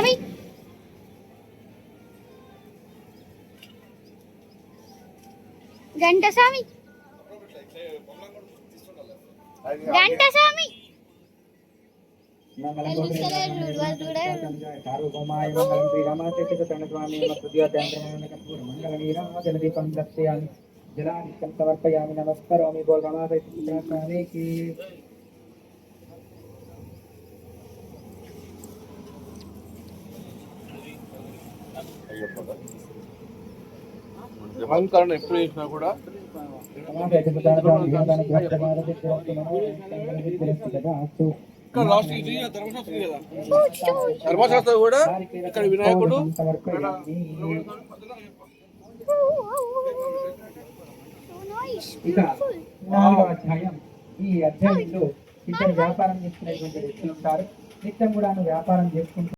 స్వామి గంట స్వామి గంట స్వామి जलानित्यं समर्पयामि नमस्करोमि भोगमाते की అలంకరణ ఎప్పుడు చేసినా కూడా ధర్మశాస్త్ర కూడా ఇక్కడ వినాయకుడు ఇక 4వ అధ్యాయం. ఈ అధ్యాయంలో ఇద్దరు వ్యాపారం చేసుకునేటువంటి వ్యక్తులు ఉంటారు. నిత్యం కూడా వ్యాపారం చేసుకుంటూ